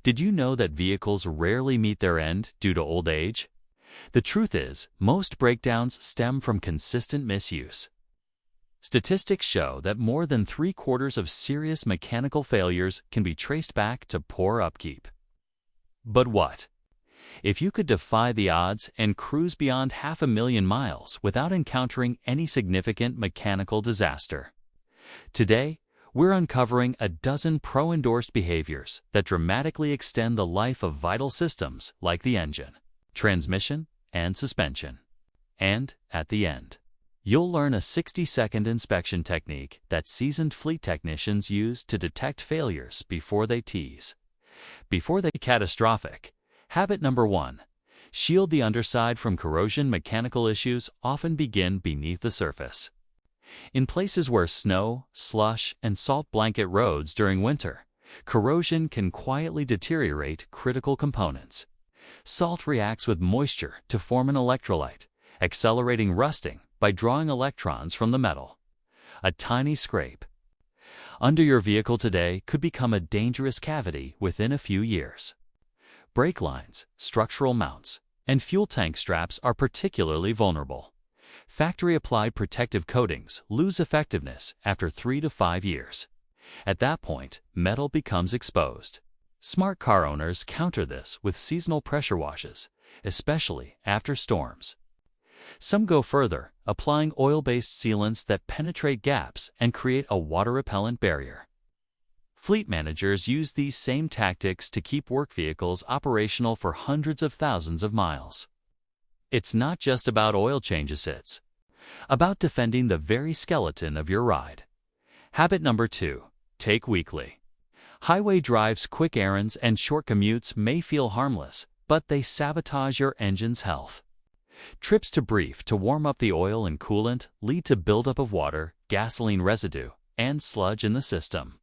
Did you know that vehicles rarely meet their end due to old age? The truth is, most breakdowns stem from consistent misuse. Statistics show that more than 3/4 of serious mechanical failures can be traced back to poor upkeep. But what if you could defy the odds and cruise beyond 500,000 miles without encountering any significant mechanical disaster? Today, we're uncovering a dozen pro-endorsed behaviors that dramatically extend the life of vital systems like the engine, transmission, and suspension. And, at the end, you'll learn a 60-second inspection technique that seasoned fleet technicians use to detect failures before they tease. Before they're catastrophic. Habit number 1. Shield the underside from corrosion. Mechanical issues often begin beneath the surface. In places where snow, slush, and salt blanket roads during winter, corrosion can quietly deteriorate critical components. Salt reacts with moisture to form an electrolyte, accelerating rusting by drawing electrons from the metal. A tiny scrape under your vehicle today could become a dangerous cavity within a few years. Brake lines, structural mounts, and fuel tank straps are particularly vulnerable. Factory-applied protective coatings lose effectiveness after 3 to 5 years. At that point, metal becomes exposed. Smart car owners counter this with seasonal pressure washes, especially after storms. Some go further, applying oil-based sealants that penetrate gaps and create a water-repellent barrier. Fleet managers use these same tactics to keep work vehicles operational for hundreds of thousands of miles. It's not just about oil changes, it's about defending the very skeleton of your ride. Habit number 2. Take weekly. Highway drives, quick errands, and short commutes may feel harmless, but they sabotage your engine's health. Trips to brief to warm up the oil and coolant lead to buildup of water, gasoline residue, and sludge in the system.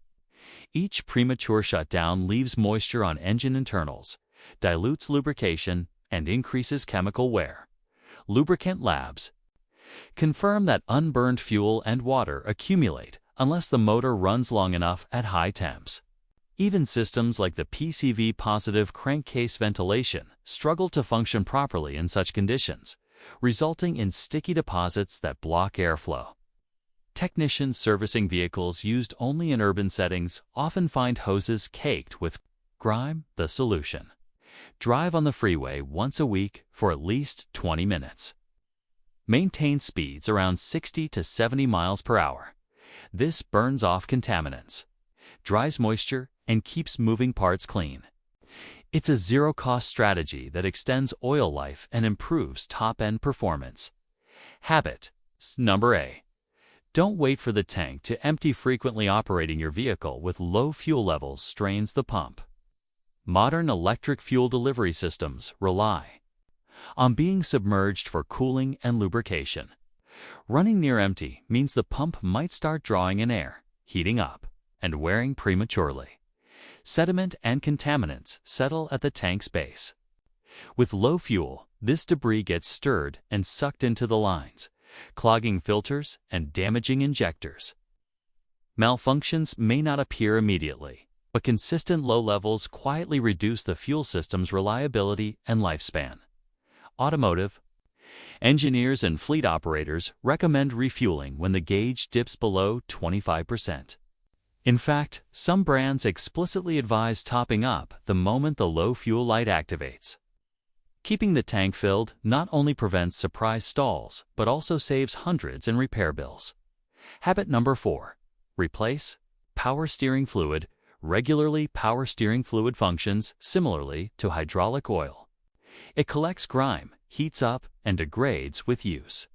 Each premature shutdown leaves moisture on engine internals, dilutes lubrication, and increases chemical wear. Lubricant labs confirm that unburned fuel and water accumulate unless the motor runs long enough at high temps. Even systems like the PCV-positive crankcase ventilation struggle to function properly in such conditions, resulting in sticky deposits that block airflow. Technicians servicing vehicles used only in urban settings often find hoses caked with grime. The solution: drive on the freeway once a week for at least 20 minutes. Maintain speeds around 60 to 70 miles per hour. This burns off contaminants, dries moisture, and keeps moving parts clean. It's a zero-cost strategy that extends oil life and improves top-end performance. Habit number A. Don't wait for the tank to empty. Frequently operating your vehicle with low fuel levels strains the pump. Modern electric fuel delivery systems rely on being submerged for cooling and lubrication. Running near empty means the pump might start drawing in air, heating up, and wearing prematurely. Sediment and contaminants settle at the tank's base. With low fuel, this debris gets stirred and sucked into the lines, clogging filters and damaging injectors. Malfunctions may not appear immediately, but consistent low levels quietly reduce the fuel system's reliability and lifespan. Automotive engineers and fleet operators recommend refueling when the gauge dips below 25%. In fact, some brands explicitly advise topping up the moment the low fuel light activates. Keeping the tank filled not only prevents surprise stalls, but also saves hundreds in repair bills. Habit number 4. Replace power steering fluid regularly. Power steering fluid functions similarly to hydraulic oil. It collects grime, heats up, and degrades with use.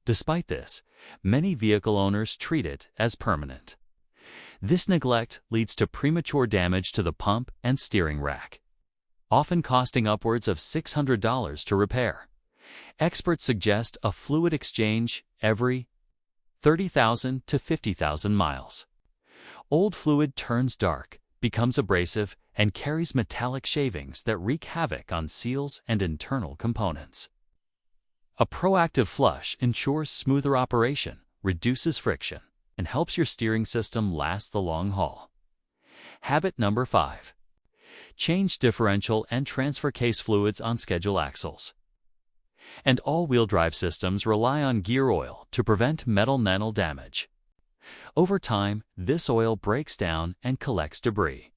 Despite this, many vehicle owners treat it as permanent. This neglect leads to premature damage to the pump and steering rack, often costing upwards of $600 to repair. Experts suggest a fluid exchange every 30,000 to 50,000 miles. Old fluid turns dark, becomes abrasive, and carries metallic shavings that wreak havoc on seals and internal components. A proactive flush ensures smoother operation, reduces friction, and helps your steering system last the long haul. Habit number 5. Change differential and transfer case fluids on schedule axles. And all-wheel drive systems rely on gear oil to prevent metal nano damage. Over time, this oil breaks down and collects debris.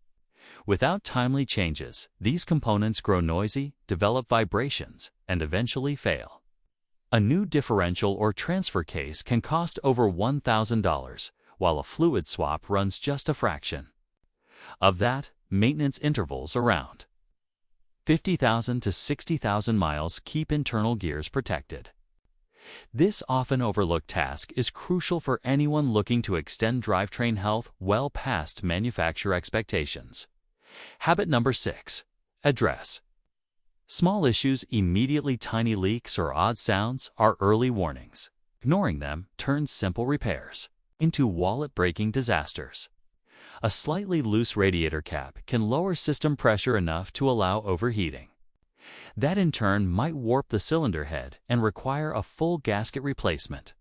Without timely changes, these components grow noisy, develop vibrations, and eventually fail. A new differential or transfer case can cost over $1,000, while a fluid swap runs just a fraction. Of that, maintenance intervals around 50,000 to 60,000 miles keep internal gears protected. This often overlooked task is crucial for anyone looking to extend drivetrain health well past manufacturer expectations. Habit number 6. Address. Small issues, immediately tiny leaks or odd sounds, are early warnings. Ignoring them turns simple repairs into wallet-breaking disasters. A slightly loose radiator cap can lower system pressure enough to allow overheating. That in turn might warp the cylinder head and require a full gasket replacement.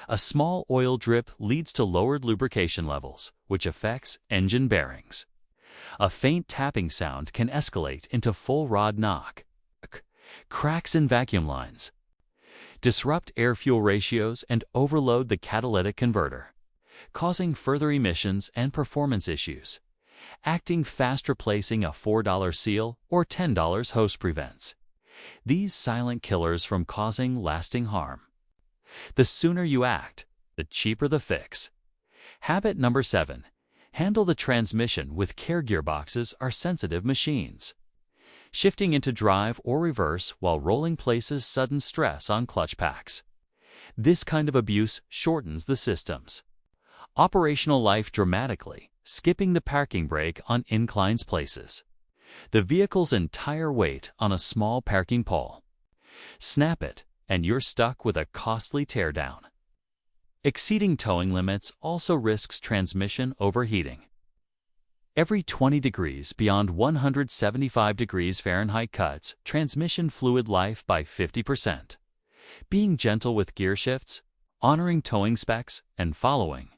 A small oil drip leads to lowered lubrication levels, which affects engine bearings. A faint tapping sound can escalate into full rod knock. Cracks in vacuum lines disrupt air-fuel ratios and overload the catalytic converter, causing further emissions and performance issues. Acting fast, replacing a $4 seal or $10 hose prevents these silent killers from causing lasting harm. The sooner you act, the cheaper the fix. Habit number 7. Handle the transmission with care. Gearboxes are sensitive machines. Shifting into drive or reverse while rolling places sudden stress on clutch packs. This kind of abuse shortens the system's operational life dramatically, skipping the parking brake on inclines places the vehicle's entire weight on a small parking pole. Snap it, and you're stuck with a costly teardown. Exceeding towing limits also risks transmission overheating. Every 20 degrees beyond 175 degrees Fahrenheit cuts transmission fluid life by 50%. Being gentle with gear shifts, honoring towing specs, and following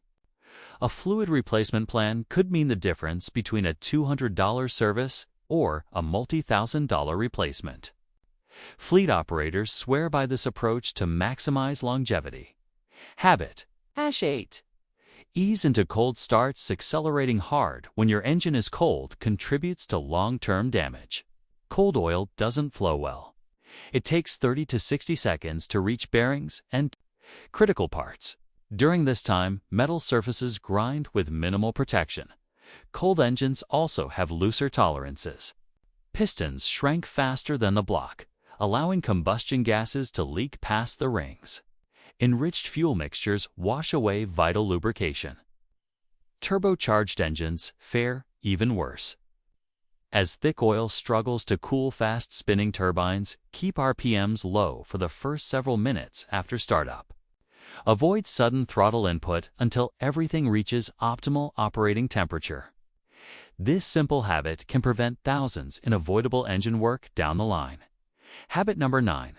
a fluid replacement plan could mean the difference between a $200 service or a multi-$1,000 replacement. Fleet operators swear by this approach to maximize longevity. Habit. 8. Ease into cold starts. Accelerating hard when your engine is cold contributes to long-term damage. Cold oil doesn't flow well. It takes 30 to 60 seconds to reach bearings and critical parts. During this time, metal surfaces grind with minimal protection. Cold engines also have looser tolerances. Pistons shrank faster than the block, allowing combustion gases to leak past the rings. Enriched fuel mixtures wash away vital lubrication. Turbocharged engines fare even worse. As thick oil struggles to cool fast-spinning turbines, keep RPMs low for the first several minutes after startup. Avoid sudden throttle input until everything reaches optimal operating temperature. This simple habit can prevent thousands in avoidable engine work down the line. Habit number 9.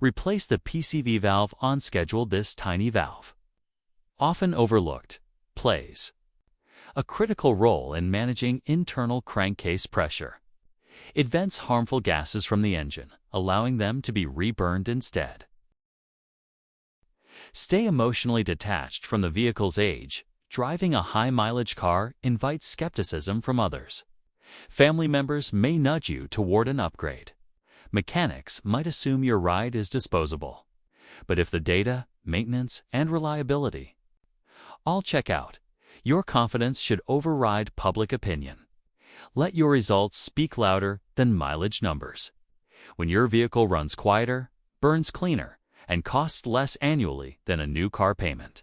Replace the PCV valve on schedule. This tiny valve, often overlooked, plays a critical role in managing internal crankcase pressure. It vents harmful gases from the engine, allowing them to be reburned instead. Stay emotionally detached from the vehicle's age. Driving a high-mileage car invites skepticism from others. Family members may nudge you toward an upgrade. Mechanics might assume your ride is disposable. But if the data, maintenance, and reliability all check out, your confidence should override public opinion. Let your results speak louder than mileage numbers. When your vehicle runs quieter, burns cleaner, and costs less annually than a new car payment,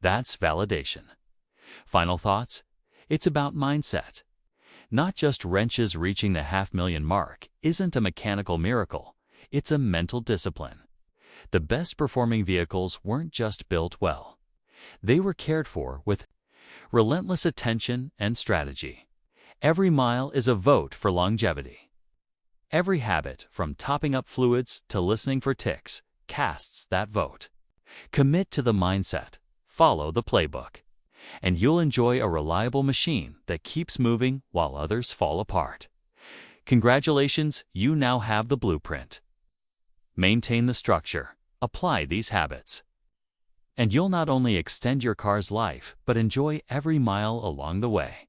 that's validation. Final thoughts? It's about mindset. Not just wrenches. Reaching the $500,000 mark isn't a mechanical miracle, it's a mental discipline. The best performing vehicles weren't just built well. They were cared for with relentless attention and strategy. Every mile is a vote for longevity. Every habit, from topping up fluids to listening for ticks, casts that vote. Commit to the mindset, follow the playbook, and you'll enjoy a reliable machine that keeps moving while others fall apart. Congratulations, you now have the blueprint. Maintain the structure. Apply these habits. And you'll not only extend your car's life, but enjoy every mile along the way.